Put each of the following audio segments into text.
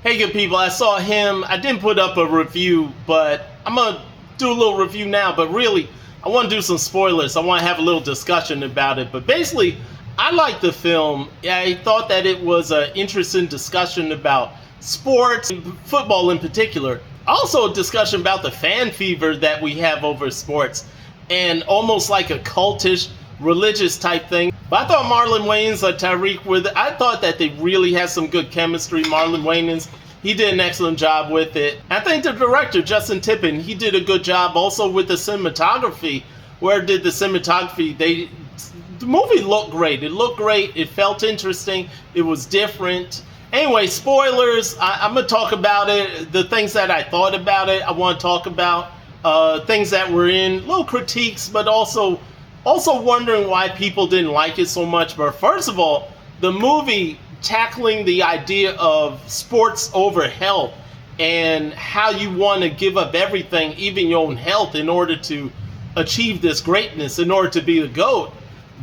Hey, good people, I saw him. I didn't put up a review, but I'm going to do a little review now. But really, I want to do some spoilers. I want to have a little discussion about it. But basically, I liked the film. I thought that it was an interesting discussion about sports, football in particular. Also, a discussion about the fan fever that we have over sports, and almost like a cultish, religious type thing. But I thought Marlon Wayans, Tariq, I thought that they really had some good chemistry. Marlon Wayans, he did an excellent job with it. I think the director, Justin Tippin, he did a good job also with the cinematography. Where did the cinematography? The movie looked great. It looked great. It felt interesting. It was different. Anyway, spoilers. I'm going to talk about it. The things that I thought about it, I want to talk about. Things that were in, little critiques, but also wondering why people didn't like it so much. But first of all, the movie tackling the idea of sports over health and how you want to give up everything, even your own health, in order to achieve this greatness, in order to be the GOAT.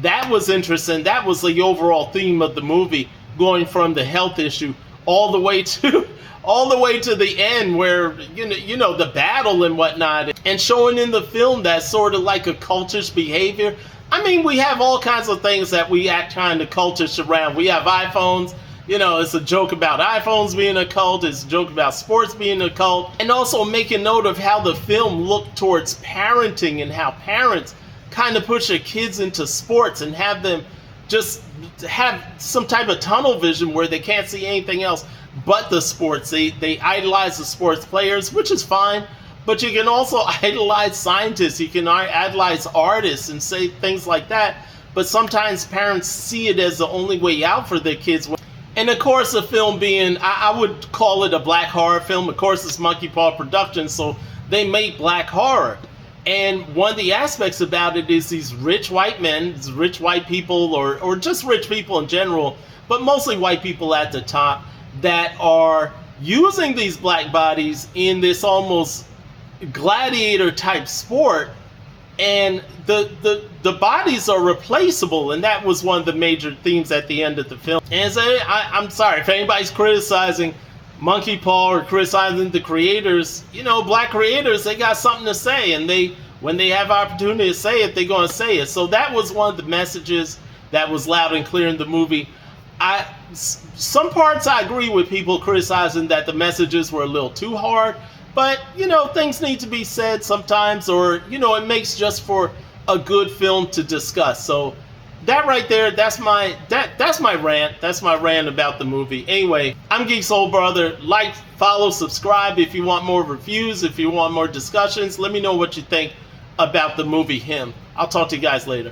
That was interesting. That was the overall theme of the movie, going from the health issue all the way to the end, where you know the battle and whatnot, and showing in the film that sort of like a cultish behavior. I mean, we have all kinds of things that we act kind of cultish around. We have iPhones. It's a joke about iPhones being a cult. It's a joke about sports being a cult. And also making note of how the film looked towards parenting and how parents kind of push their kids into sports and have them just have some type of tunnel vision where they can't see anything else but the sports. They idolize the sports players, which is fine, but you can also idolize scientists, you can idolize artists and say things like that, but sometimes parents see it as the only way out for their kids. And of course, the film being, I would call it a black horror film. Of course, it's Monkey Paw Productions, so they make black horror. And one of the aspects about it is these rich white men, these rich white people, or just rich people in general, but mostly white people at the top, that are using these black bodies in this almost gladiator type sport, and the bodies are replaceable, and that was one of the major themes at the end of the film. And so I'm sorry if anybody's criticizing Monkey Paw or criticizing the creators. Black creators, they got something to say, and when they have opportunity to say it, they're going to say it. So that was one of the messages that was loud and clear in the movie. Some parts I agree with people criticizing that the messages were a little too hard, but things need to be said sometimes, or it makes just for a good film to discuss. So that right there, that's my rant. That's my rant about the movie. Anyway, I'm Geek Soul Brother. Like, follow, subscribe if you want more reviews, if you want more discussions. Let me know what you think about the movie Him. I'll talk to you guys later.